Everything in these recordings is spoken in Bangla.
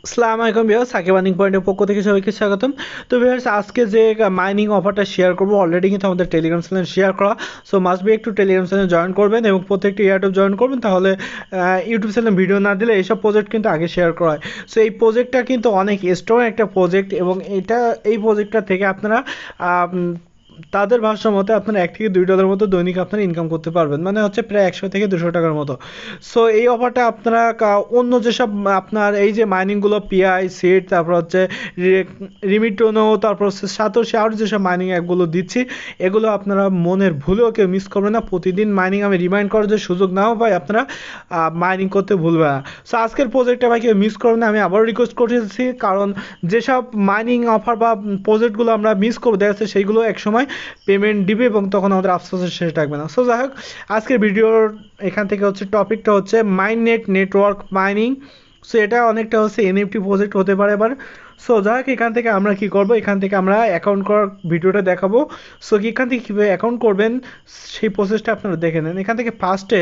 আসসালামু আলাইকুম ভিউয়ার্স, সাকিব আর্নিং পয়েন্টের পক্ষ থেকে সবাইকে স্বাগতম। তো ভিউয়ার্স, আজকে যে মাইনিং অফারটা শেয়ার করব অলরেডি কিন্তু আমাদের টেলিগ্রাম চ্যানেলে শেয়ার করা। সো মাস্ট বি একটু টেলিগ্রাম চ্যানেলে জয়েন করবেন এবং প্রত্যেকটি এয়ারড্রপ জয়েন করবেন, তাহলে ইউটিউব চ্যানেলে ভিডিও না দিলে এইসব প্রজেক্ট কিন্তু আগে শেয়ার করা হয়। সো এই প্রজেক্টটা কিন্তু অনেক স্ট্রং একটা প্রজেক্ট এবং এই প্রজেক্টটা থেকে আপনারা তাদের ভাষ্য মতে আপনারা $1 থেকে $2 মতো দৈনিক আপনারা ইনকাম করতে পারবেন, মানে হচ্ছে প্রায় 100 থেকে 200 টাকার মতো। সো এই অফারটা আপনারা অন্য যেসব আপনার এই যে মাইনিংগুলো পিআই সিট, তারপর হচ্ছে রিমিটোনো, তারপর হচ্ছে সাতোশি, আর যেসব মাইনিং অ্যাপগুলো দিচ্ছি, এগুলো আপনারা মনের ভুলেও কেউ মিস করবে না। প্রতিদিন মাইনিং আমি রিমাইন্ড করার যে সুযোগ নাও পাই, আপনারা মাইনিং করতে ভুলবে না। সো আজকের প্রজেক্টটা ভাই কেউ মিস করবে না, আমি আবারও রিকোয়েস্ট করতেছি, কারণ যেসব মাইনিং অফার বা প্রজেক্টগুলো আমরা মিস করবো, দেখা যাচ্ছে সেইগুলো একসময় পেমেন্ট দিবে এবং তখন আমাদের আফসোসের শেষ থাকবে না। সো যাই হোক, আজকের ভিডিওর এখান থেকে হচ্ছে টপিকটা হচ্ছে নেটওয়ার্ক মাইনিং। সো এটা অনেকটা হচ্ছে এনএফটি প্রজেক্ট হতে পারে এবার। সো যাই হোক, এখান থেকে আমরা কি করব, এখান থেকে আমরা অ্যাকাউন্ট করার ভিডিওটা দেখাবো। সো এখান থেকে কীভাবে অ্যাকাউন্ট করবেন সেই প্রসেসটা আপনারা দেখে নেন। এখান থেকে ফার্স্টে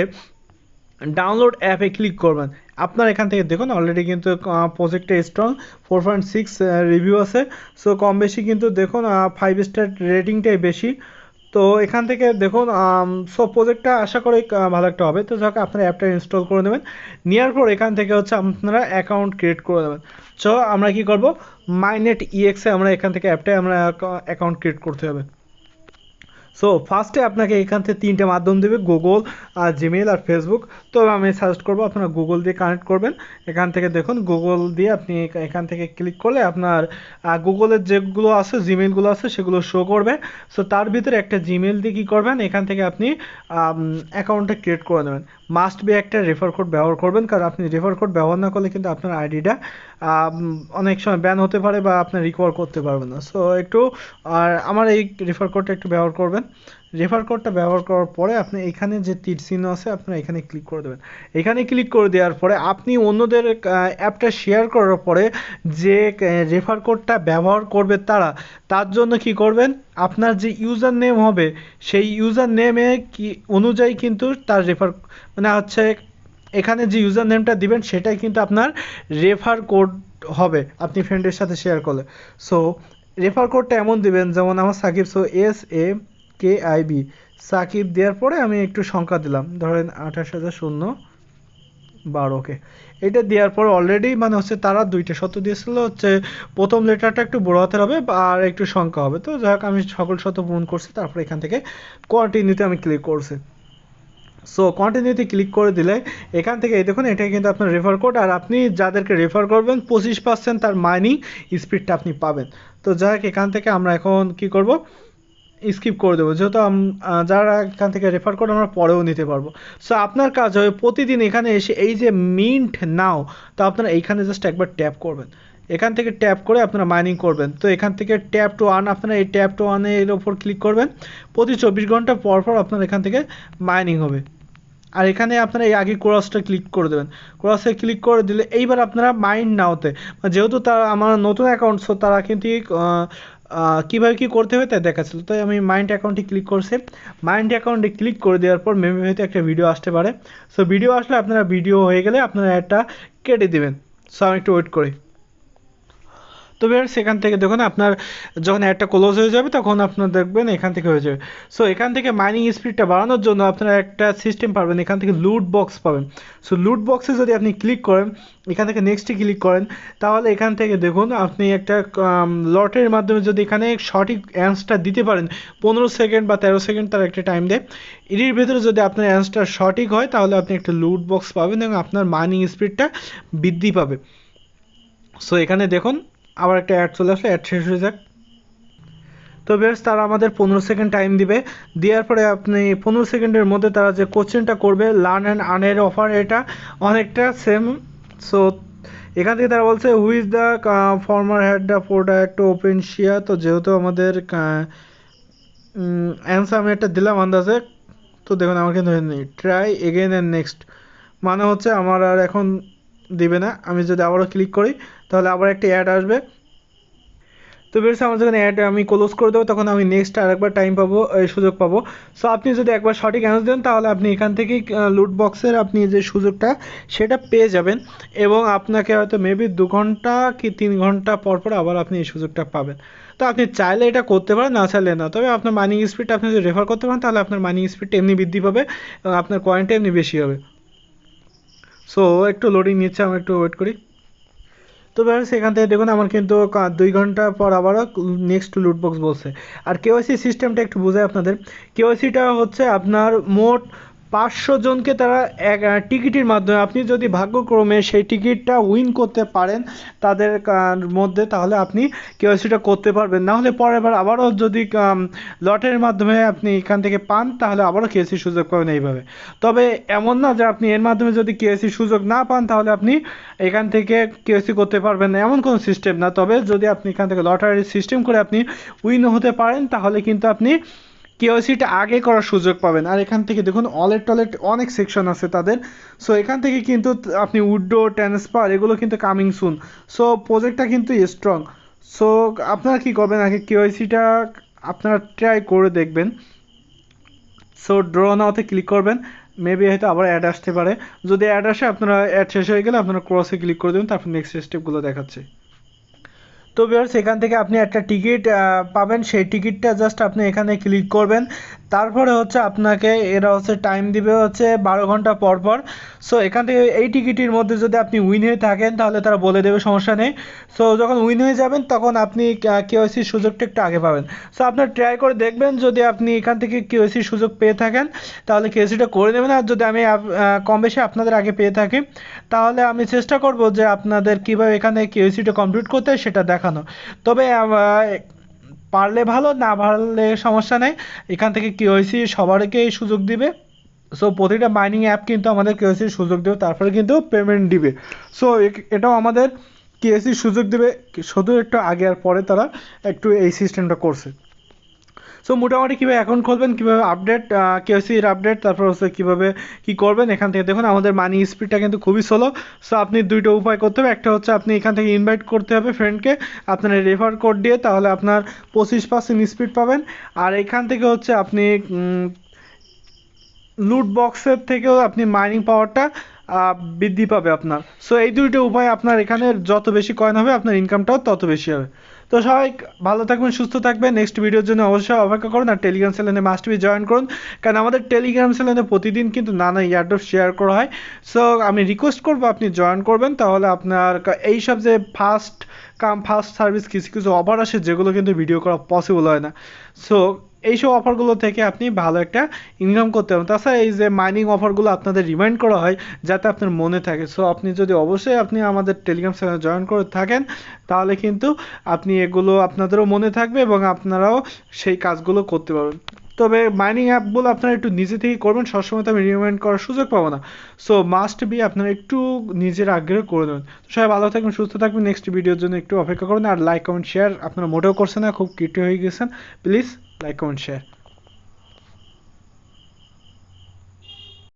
ডাউনলোড অ্যাপে ক্লিক করবেন। আপনার এখান থেকে দেখুন অলরেডি কিন্তু প্রজেক্টটা স্ট্রং, 4.6 রিভিউ আছে। সো কম বেশি কিন্তু দেখুন 5 স্টার রেটিংটাই বেশি। তো এখান থেকে দেখুন সো প্রজেক্টটা আশা করি ভালো একটা হবে। তো যাক, আপনারা অ্যাপটা ইনস্টল করে নেবেন, নেওয়ার পর এখান থেকে হচ্ছে আপনারা অ্যাকাউন্ট ক্রিয়েট করে দেবেন। সো আমরা কি করব, মাইনেট ইএক্সে আমরা এখান থেকে অ্যাপটায় আমরা অ্যাকাউন্ট ক্রিয়েট করতে হবে। সো ফার্স্টে আপনাকে এখান থেকে 3টে মাধ্যম দেবে, গুগল, জিমেল আর ফেসবুক। তো আমি সাজেস্ট করবো আপনারা গুগল দিয়ে কানেক্ট করবেন। এখান থেকে দেখুন গুগল দিয়ে আপনি এখান থেকে ক্লিক করলে আপনার গুগলের যেগুলো আছে, জিমেলগুলো আছে, সেগুলো শো করবে। সো তার ভিতরে একটা জিমেল দিয়ে কী করবেন, এখান থেকে আপনি অ্যাকাউন্টটা ক্রিয়েট করে নেবেন। মাস্ট বি একটা রেফার কোড ব্যবহার করবেন, কারণ আপনি রেফার কোড ব্যবহার না করলে কিন্তু আপনার আইডিটা অনেক সময় ব্যান হতে পারে বা আপনি রিকভার করতে পারবেন না। সো একটু আমার এই রেফার কোডটা একটু ব্যবহার করবেন। রেফার কোডটা ব্যবহার করার পরে আপনি এখানে যে তীর চিহ্ন আছে, আপনারা এখানে ক্লিক করে দেবেন। এখানে ক্লিক করে দেওয়ার পরে আপনি অন্যদের অ্যাপটা শেয়ার করার পরে যে রেফার কোডটা ব্যবহার করবে তার জন্য কি করবেন, আপনার যে ইউজার নেম হবে সেই ইউজার নেমে কি অনুযায়ী কিন্তু তার মানে হচ্ছে এখানে যে ইউজার নেমটা দিবেন সেটাই কিন্তু আপনার রেফার কোড হবে আপনি ফ্রেন্ডের সাথে শেয়ার করলে। সো রেফার কোডটা এমন দিবেন, যেমন আমার সাকিব, সো SAKIB সাকিব দেওয়ার পরে আমি একটু সংখ্যা দিলাম, ধরেন 28,012। ওকে, এটা দেওয়ার পর অলরেডি মানে হচ্ছে তারা 2টা শর্ত দিয়েছিল, হচ্ছে প্রথম লেটারটা একটু বড় হাতের হবে আর একটু সংখ্যা হবে। তো যাই হোক, আমি সকল শর্ত পূরণ করছি, তারপর এখান থেকে কন্টিনিউতে আমি ক্লিক করছি। সো কন্টিনিউতে ক্লিক করে দিলে এখান থেকে এই দেখুন, এটা কিন্তু আপনার রেফার কোড, আর আপনি যাদেরকে রেফার করবেন 25% তার মাইনিং স্পিডটা আপনি পাবেন। তো যাই হোক, এখান থেকে আমরা এখন কি করব, স্কিপ করে দেবো, যেহেতু যারা এখান থেকে রেফার করে আমরা পরেও নিতে পারবো। সো আপনার কাজ হবে প্রতিদিন এখানে এসে এই যে মিন্ট নাও, তো আপনারা এইখানে জাস্ট একবার ট্যাপ করবেন। এখান থেকে ট্যাপ করে আপনারা মাইনিং করবেন। তো এখান থেকে ট্যাপ টু আর্ন, আপনারা এই ট্যাপ টু আর্নে এর ওপর ক্লিক করবেন। প্রতি 24 ঘন্টা পর পর আপনার এখান থেকে মাইনিং হবে। আর এখানে আপনারা এই আগে ক্রসটা ক্লিক করে দেবেন। ক্রসে ক্লিক করে দিলে এইবার আপনারা মাইন্ড নাওতে, যেহেতু তারা আমার নতুন অ্যাকাউন্ট, সো তারা কিন্তু কীভাবে কী করতে হবে তাই দেখাচ্ছিল। তাই আমি মাইন্ড অ্যাকাউন্টে ক্লিক করছি। মাইন্ড অ্যাকাউন্টে ক্লিক করে দেওয়ার পর মেবি হয়তো একটা ভিডিও আসতে পারে। সো ভিডিও আসলে আপনারা ভিডিও হয়ে গেলে আপনারা একটা কেটে দেবেন। সো আমি একটু ওয়েট করি। তো সেখান থেকে দেখুন আপনার যখন অ্যাডটা ক্লোজ হয়ে যাবে তখন আপনার দেখবেন এখান থেকে হয়ে যাবে। সো এখান থেকে মাইনিং স্পিডটা বাড়ানোর জন্য আপনারা একটা সিস্টেম পাবেন, এখান থেকে লুট বক্স পাবেন। সো লুট বক্সে যদি আপনি ক্লিক করেন, এখান থেকে নেক্সটে ক্লিক করেন, তাহলে এখান থেকে দেখুন আপনি একটা লটের মাধ্যমে যদি এখানে সঠিক অ্যান্সারটা দিতে পারেন, 15 সেকেন্ড বা 13 সেকেন্ড তার একটা টাইম দেয়, এর ভিতরে যদি আপনার অ্যান্সারটা সঠিক হয় তাহলে আপনি একটা লুট বক্স পাবেন এবং আপনার মাইনিং স্পিডটা বৃদ্ধি পাবে। সো এখানে দেখুন আবার একটা অ্যাড চলে আসলে, অ্যাড শেষ হয়ে যাক। তো বেশ, তারা আমাদের 15 সেকেন্ড টাইম দিবে। দেওয়ার পরে আপনি 15 সেকেন্ডের মধ্যে তারা যে কোশ্চেনটা করবে, লার্ন অ্যান্ড আর্নের অফার, এটা অনেকটা সেম। সো এখান থেকে তারা বলছে who is the former had the product open শিয়া। তো যেহেতু আমাদের অ্যান্সার আমি একটা দিলাম আন্দাজে, তো দেখুন আমার কিন্তু ট্রাই এগেন অ্যান্ড নেক্সট, মানে হচ্ছে আমার আর এখন দিবে না। আমি যদি আবারও ক্লিক করি তাহলে আবার একটা অ্যাড আসবে। তো বেরোচ্ছে আমার যখন অ্যাড আমি ক্লোজ করে দেবো তখন আমি নেক্সট আরেকবার টাইম পাবো, সুযোগ পাবো। সো আপনি যদি একবার সঠিক অ্যান্সার দেন তাহলে আপনি এখান থেকেই লুট বক্সের আপনি যে সুযোগটা সেটা পেয়ে যাবেন, এবং আপনাকে হয়তো মেবি 2 ঘন্টা কি 3 ঘন্টা পর পর আবার আপনি এই সুযোগটা পাবেন। তো আপনি চাইলে এটা করতে পারেন, না চাইলে না। তবে আপনার মাইনিং স্পিডটা আপনি যদি রেফার করতে পারেন তাহলে আপনার মাইনিং স্পিডটা এমনি বৃদ্ধি পাবে এবং আপনার কয়েনটা এমনি বেশি হবে। সো একটু লোডিং নিচ্ছে, আমি একটু ওয়েট করি। তো ব্যাস এখান থেকে দেখুন আমার কিন্তু 2 ঘন্টা পর আবারও নেক্সট লুট বক্স বলছে। আর কেওয়াইসি সিস্টেমটা একটু বোঝায় আপনাদের। কেওয়াইসিটা হচ্ছে আপনার মোট 500 জনকে তারা এক টিকিটের মাধ্যমে, আপনি যদি ভাগ্যক্রমে সেই টিকিটটা উইন করতে পারেন তাদের মধ্যে, তাহলে আপনি কেওয়াইসিটা করতে পারবেন। না হলে পরের বার আবারও যদি লটারির মাধ্যমে আপনি এখান থেকে পান তাহলে আবারও কেওয়াইসির সুযোগ পাবেন এইভাবে। তবে এমন না যে আপনি এর মাধ্যমে যদি কেওয়াইসির সুযোগ না পান তাহলে আপনি এখান থেকে কেওয়াইসি করতে পারবেন না, এমন কোনো সিস্টেম না। তবে যদি আপনি এখান থেকে লটারির সিস্টেম করে আপনি উইন হতে পারেন তাহলে কিন্তু আপনি কেওয়াইসিটা আগে করার সুযোগ পাবেন। আর এখান থেকে দেখুন ওয়ালেট টলেট অনেক সেকশন আছে তাদের। সো এখান থেকে কিন্তু আপনি উইথড্র ট্রান্সফার এগুলো কিন্তু কামিং সুন। সো প্রজেক্টটা কিন্তু স্ট্রং। সো আপনারা কী করবেন, আগে কেওয়াইসিটা আপনারা ট্রাই করে দেখবেন। সো ড্র নাওতে ক্লিক করবেন, মেবি হয়তো আবার অ্যাড আসতে পারে। যদি অ্যাড আসে আপনারা অ্যাড শেষ হয়ে গেলে আপনারা ক্রসে ক্লিক করে দেবেন, তারপর নেক্সট স্টেপগুলো দেখাচ্ছে। তো ভিউয়ার্স এখান থেকে আপনি একটা টিকিট পাবেন, সেই টিকিটটা জাস্ট আপনি এখানে ক্লিক করবেন। তারপরে হচ্ছে আপনাকে এরা হচ্ছে টাইম দিবে হচ্ছে 12 ঘন্টা পর পর। সো এখান থেকে এই টিকিটের মধ্যে যদি আপনি উইন হয়ে থাকেন তাহলে তারা বলে দেবে, সমস্যা নেই। সো যখন উইন হয়ে যাবেন তখন আপনি কেওয়াইসির সুযোগটা একটু আগে পাবেন। সো আপনার ট্রাই করে দেখবেন, যদি আপনি এখান থেকে কেওয়াইসির সুযোগ পেয়ে থাকেন তাহলে কেওয়াইসিটা করে নেবেন। আর যদি আমি কম বেশি আপনাদের আগে পেয়ে থাকি তাহলে আমি চেষ্টা করব যে আপনাদের কীভাবে এখানে কেওয়াইসিটা কমপ্লিট করতে হয় সেটা দেখানো। তবে পারলে ভালো, না পারলে সমস্যা নেই। এখান থেকে কেওয়াইসি সবারকেই সুযোগ দিবে। সো প্রতিটা মাইনিং অ্যাপ কিন্তু আমাদের কেওয়াইসির সুযোগ দেবে, তারপরে কিন্তু পেমেন্ট দিবে। সো এটাও আমাদের কেওয়াইসির সুযোগ দেবে, শুধু একটু আগে আর পরে তারা একটু এই সিস্টেমটা করছে। সো মোটামুটি কীভাবে অ্যাকাউন্ট খুলবেন, কীভাবে আপডেট কেওয়াইসির আপডেট, তারপর হচ্ছে কীভাবে কী করবেন এখান থেকে দেখুন। আমাদের মানি স্পিডটা কিন্তু খুবই স্লো। সো আপনি দুইটা উপায় করতে হবে। একটা হচ্ছে আপনি এখান থেকে ইনভাইট করতে হবে ফ্রেন্ডকে, আপনার রেফার কোড দিয়ে, তাহলে আপনার 25% স্পিড পাবেন। আর এখান থেকে হচ্ছে আপনি লুট বক্সের থেকেও আপনি মাইনিং পাওয়ারটা বৃদ্ধি পাবে আপনার। সো এই দুইটা উপায়, আপনার এখানে যত বেশি কয়েন হবে আপনার ইনকামটাও তত বেশি হবে। তো সবাই ভালো থাকবেন, সুস্থ থাকবেন। নেক্সট ভিডিওর জন্য অবশ্যই অপেক্ষা করুন। আর টেলিগ্রাম চ্যানেলে মাস্ট বি জয়েন করুন, কারণ আমাদের টেলিগ্রাম চ্যানেলে প্রতিদিন কিন্তু নানা এয়ারড্রপ শেয়ার করা হয়। সো আমি রিকোয়েস্ট করবো আপনি জয়েন করবেন, তাহলে আপনার এইসব যে ফার্স্ট ফার্স্ট সার্ভিস কিছু কিছু অফার আসে যেগুলো কিন্তু ভিডিও করা পসিবল হয় না। সো এইসব অফারগুলো থেকে আপনি ভালো একটা ইনকাম করতে পারেন। তাছাড়া এই যে মাইনিং অফারগুলো আপনাদের রিমাইন্ড করা হয় যাতে আপনার মনে থাকে। সো আপনি যদি অবশ্যই আপনি আমাদের টেলিগ্রাম চ্যানেল জয়েন করে থাকেন তাহলে কিন্তু আপনি এগুলো আপনাদেরও মনে থাকবে এবং আপনারাও সেই কাজগুলো করতে পারবেন। তবে মাইনিং অ্যাপগুলো আপনারা একটু নিজে থেকে করবেন, সবসময় তো আমি রিমাইন্ড করার সুযোগ পাবো না। সো মাস্ট বি আপনারা একটু নিজের আগ্রহে করে দেবেন। সবাই ভালো থাকবেন, সুস্থ থাকবেন। নেক্সট ভিডিওর জন্য একটু অপেক্ষা করুন। আর লাইক কমেন্ট শেয়ার আপনারা মোটেও করছেন না, খুব কিউট হয়ে গেছেন। Please like comment share.